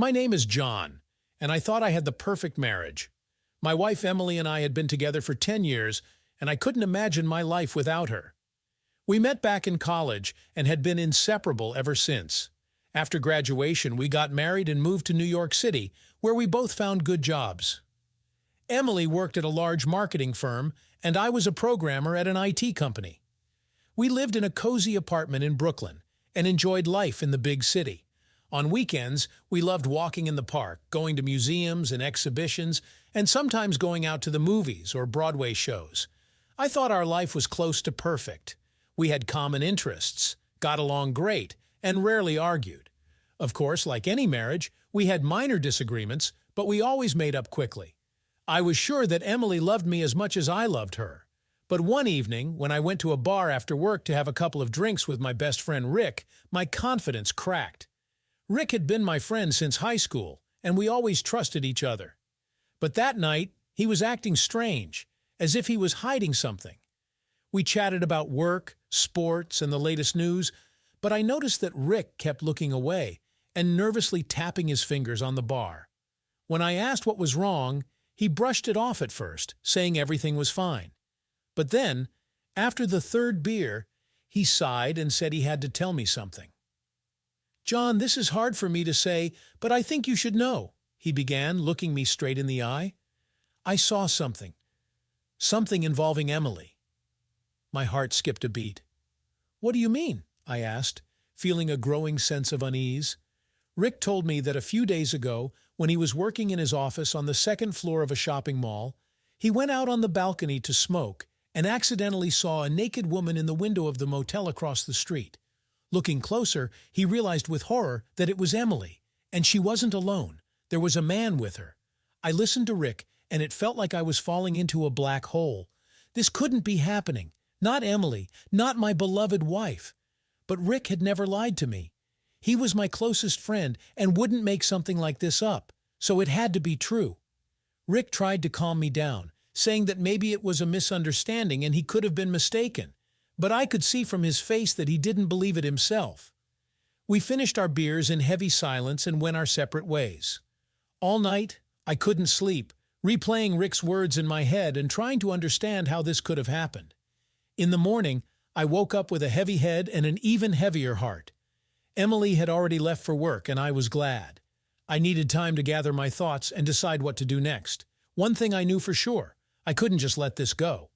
My name is John, and I thought I had the perfect marriage. My wife Emily and I had been together for 10 years, and I couldn't imagine my life without her. We met back in college and had been inseparable ever since. After graduation, we got married and moved to New York City, where we both found good jobs. Emily worked at a large marketing firm, and I was a programmer at an IT company. We lived in a cozy apartment in Brooklyn and enjoyed life in the big city. On weekends, we loved walking in the park, going to museums and exhibitions, and sometimes going out to the movies or Broadway shows. I thought our life was close to perfect. We had common interests, got along great, and rarely argued. Of course, like any marriage, we had minor disagreements, but we always made up quickly. I was sure that Emily loved me as much as I loved her. But one evening, when I went to a bar after work to have a couple of drinks with my best friend Rick, my confidence cracked. Rick had been my friend since high school, and we always trusted each other. But that night, he was acting strange, as if he was hiding something. We chatted about work, sports, and the latest news, but I noticed that Rick kept looking away and nervously tapping his fingers on the bar. When I asked what was wrong, he brushed it off at first, saying everything was fine. But then, after the third beer, he sighed and said he had to tell me something. "John, this is hard for me to say, but I think you should know," he began, looking me straight in the eye. "I saw something. Something involving Emily." My heart skipped a beat. "What do you mean?" I asked, feeling a growing sense of unease. Rick told me that a few days ago, when he was working in his office on the second floor of a shopping mall, he went out on the balcony to smoke and accidentally saw a naked woman in the window of the motel across the street. Looking closer, he realized with horror that it was Emily, and she wasn't alone. There was a man with her. I listened to Rick, and it felt like I was falling into a black hole. This couldn't be happening. Not Emily, not my beloved wife. But Rick had never lied to me. He was my closest friend and wouldn't make something like this up, so it had to be true. Rick tried to calm me down, saying that maybe it was a misunderstanding and he could have been mistaken. But I could see from his face that he didn't believe it himself. We finished our beers in heavy silence and went our separate ways. All night, I couldn't sleep, replaying Rick's words in my head and trying to understand how this could have happened. In the morning, I woke up with a heavy head and an even heavier heart. Emily had already left for work, and I was glad. I needed time to gather my thoughts and decide what to do next. One thing I knew for sure: I couldn't just let this go.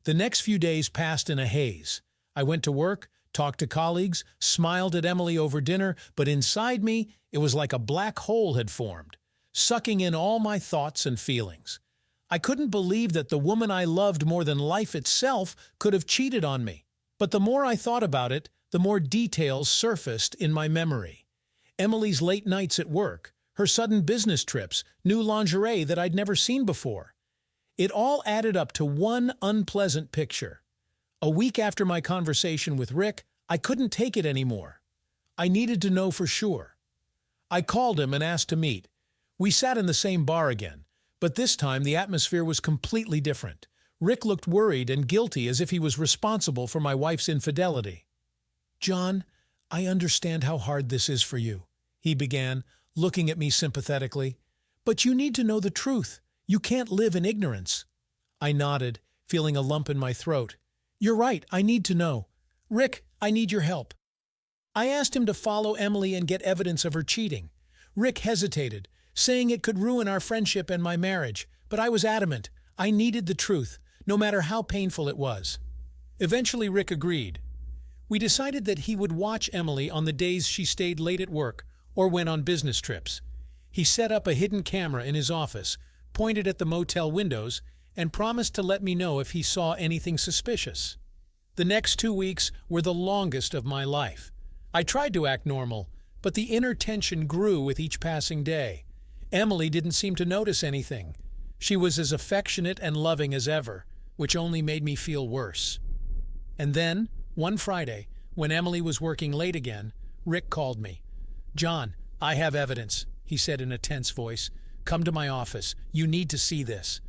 The next few days passed in a haze. I went to work, talked to colleagues, smiled at Emily over dinner, but inside me, it was like a black hole had formed, sucking in all my thoughts and feelings. I couldn't believe that the woman I loved more than life itself could have cheated on me. But the more I thought about it, the more details surfaced in my memory. Emily's late nights at work, her sudden business trips, new lingerie that I'd never seen before. It all added up to one unpleasant picture. A week after my conversation with Rick, I couldn't take it anymore. I needed to know for sure. I called him and asked to meet. We sat in the same bar again, but this time the atmosphere was completely different. Rick looked worried and guilty, as if he was responsible for my wife's infidelity. "John, I understand how hard this is for you," he began, looking at me sympathetically. "But you need to know the truth. You can't live in ignorance." I nodded, feeling a lump in my throat. "You're right, I need to know. Rick, I need your help." I asked him to follow Emily and get evidence of her cheating. Rick hesitated, saying it could ruin our friendship and my marriage, but I was adamant. I needed the truth, no matter how painful it was. Eventually, Rick agreed. We decided that he would watch Emily on the days she stayed late at work or went on business trips. He set up a hidden camera in his office, pointed at the motel windows, and promised to let me know if he saw anything suspicious. The next 2 weeks were the longest of my life. I tried to act normal, but the inner tension grew with each passing day. Emily didn't seem to notice anything. She was as affectionate and loving as ever, which only made me feel worse. And then, one Friday, when Emily was working late again, Rick called me. "John, I have evidence," he said in a tense voice. "Come to my office. You need to see this."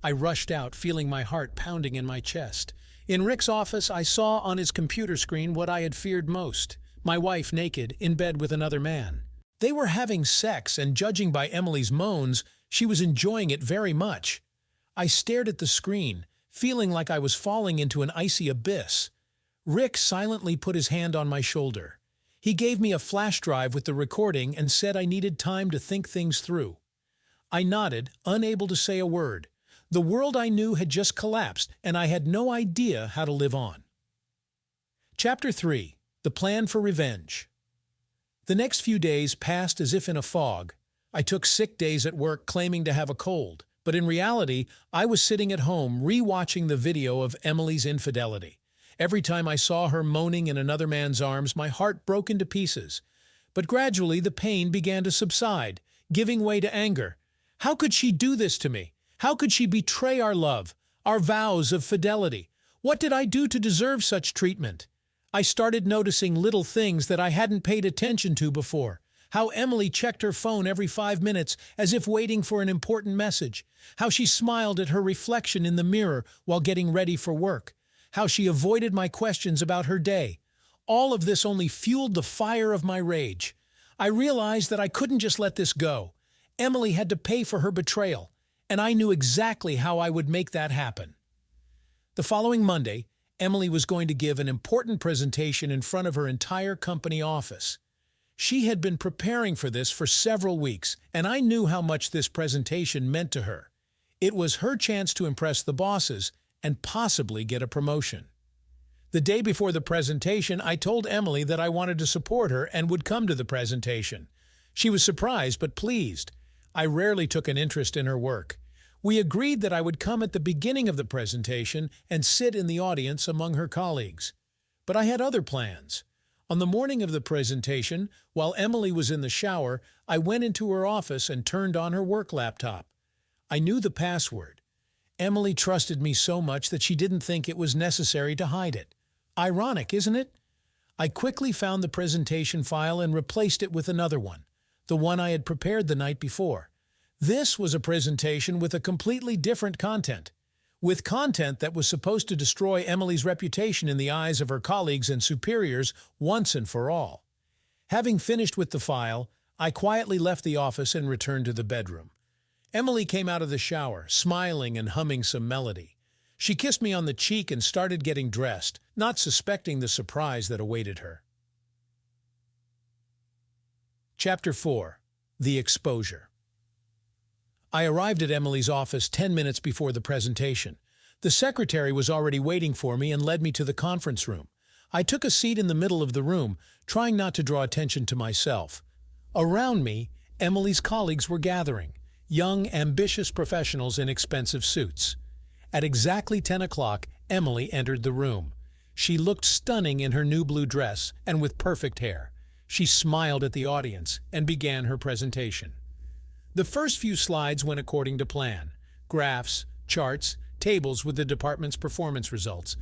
I rushed out, feeling my heart pounding in my chest. In Rick's office, I saw on his computer screen what I had feared most: my wife naked, in bed with another man. They were having sex, and judging by Emily's moans, she was enjoying it very much. I stared at the screen, feeling like I was falling into an icy abyss. Rick silently put his hand on my shoulder. He gave me a flash drive with the recording and said I needed time to think things through. I nodded, unable to say a word. The world I knew had just collapsed, and I had no idea how to live on. Chapter 3. The Plan for Revenge. The next few days passed as if in a fog. I took sick days at work claiming to have a cold, but in reality, I was sitting at home re-watching the video of Emily's infidelity. Every time I saw her moaning in another man's arms, my heart broke into pieces. But gradually the pain began to subside, giving way to anger. How could she do this to me? How could she betray our love, our vows of fidelity? What did I do to deserve such treatment? I started noticing little things that I hadn't paid attention to before. How Emily checked her phone every 5 minutes as if waiting for an important message. How she smiled at her reflection in the mirror while getting ready for work. How she avoided my questions about her day. All of this only fueled the fire of my rage. I realized that I couldn't just let this go. Emily had to pay for her betrayal, and I knew exactly how I would make that happen. The following Monday, Emily was going to give an important presentation in front of her entire company office. She had been preparing for this for several weeks, and I knew how much this presentation meant to her. It was her chance to impress the bosses and possibly get a promotion. The day before the presentation, I told Emily that I wanted to support her and would come to the presentation. She was surprised but pleased. I rarely took an interest in her work. We agreed that I would come at the beginning of the presentation and sit in the audience among her colleagues. But I had other plans. On the morning of the presentation, while Emily was in the shower, I went into her office and turned on her work laptop. I knew the password. Emily trusted me so much that she didn't think it was necessary to hide it. Ironic, isn't it? I quickly found the presentation file and replaced it with another one, the one I had prepared the night before. This was a presentation with a completely different content, with content that was supposed to destroy Emily's reputation in the eyes of her colleagues and superiors once and for all. Having finished with the file, I quietly left the office and returned to the bedroom. Emily came out of the shower, smiling and humming some melody. She kissed me on the cheek and started getting dressed, not suspecting the surprise that awaited her. Chapter 4. The Exposure. I arrived at Emily's office 10 minutes before the presentation. The secretary was already waiting for me and led me to the conference room. I took a seat in the middle of the room, trying not to draw attention to myself. Around me, Emily's colleagues were gathering, young, ambitious professionals in expensive suits. At exactly 10 o'clock, Emily entered the room. She looked stunning in her new blue dress and with perfect hair. She smiled at the audience and began her presentation. The first few slides went according to plan. Graphs, charts, tables with the department's performance results.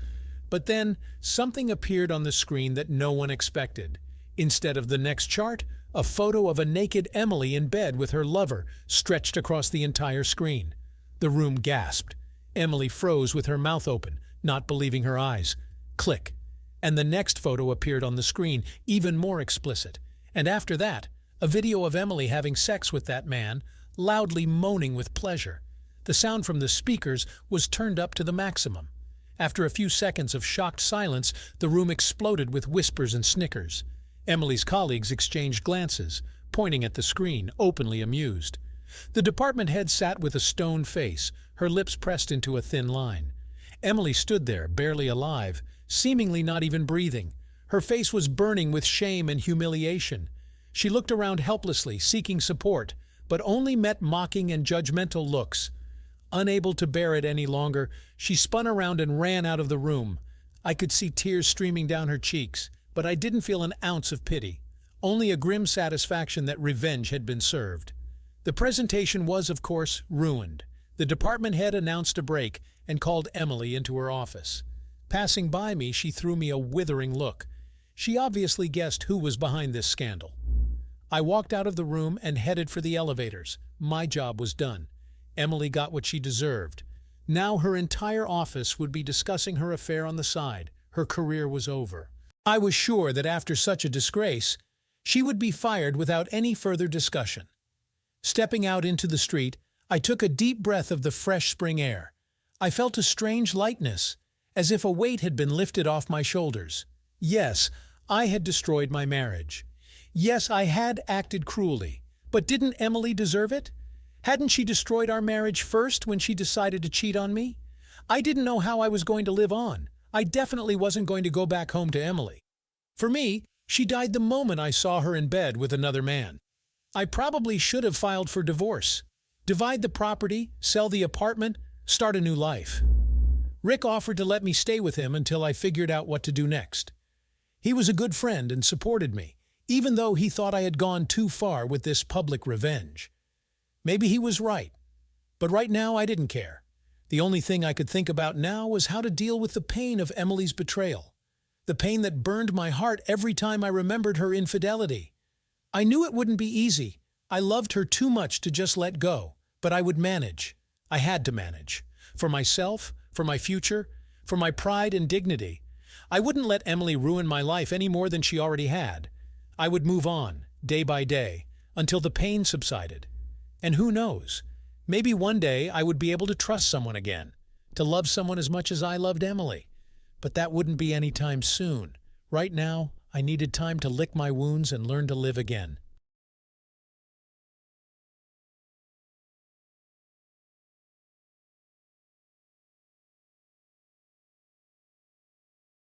But then, something appeared on the screen that no one expected. Instead of the next chart, a photo of a naked Emily in bed with her lover stretched across the entire screen. The room gasped. Emily froze with her mouth open, not believing her eyes. Click. And the next photo appeared on the screen, even more explicit. And after that, a video of Emily having sex with that man, loudly moaning with pleasure. The sound from the speakers was turned up to the maximum. After a few seconds of shocked silence, the room exploded with whispers and snickers. Emily's colleagues exchanged glances, pointing at the screen, openly amused. The department head sat with a stone face, her lips pressed into a thin line. Emily stood there, barely alive, seemingly not even breathing. Her face was burning with shame and humiliation. She looked around helplessly, seeking support, but only met mocking and judgmental looks. Unable to bear it any longer, she spun around and ran out of the room. I could see tears streaming down her cheeks, but I didn't feel an ounce of pity, only a grim satisfaction that revenge had been served. The presentation was, of course, ruined. The department head announced a break and called Emily into her office. Passing by me, she threw me a withering look. She obviously guessed who was behind this scandal. I walked out of the room and headed for the elevators. My job was done. Emily got what she deserved. Now her entire office would be discussing her affair on the side. Her career was over. I was sure that after such a disgrace, She would be fired without any further discussion. Stepping out into the street, I took a deep breath of the fresh spring air. I felt a strange lightness, as if a weight had been lifted off my shoulders. Yes, I had destroyed my marriage. Yes, I had acted cruelly. But didn't Emily deserve it? Hadn't she destroyed our marriage first when she decided to cheat on me? I didn't know how I was going to live on. I definitely wasn't going to go back home to Emily. For me, she died the moment I saw her in bed with another man. I probably should have filed for divorce. Divide the property, sell the apartment, start a new life. Rick offered to let me stay with him until I figured out what to do next. He was a good friend and supported me, even though he thought I had gone too far with this public revenge. Maybe he was right, but right now I didn't care. The only thing I could think about now was how to deal with the pain of Emily's betrayal, the pain that burned my heart every time I remembered her infidelity. I knew it wouldn't be easy. I loved her too much to just let go, but I would manage. I had to manage. For myself, for my future, for my pride and dignity. I wouldn't let Emily ruin my life any more than she already had. I would move on, day by day, until the pain subsided. And who knows, maybe one day I would be able to trust someone again, to love someone as much as I loved Emily. But that wouldn't be any time soon. Right now, I needed time to lick my wounds and learn to live again.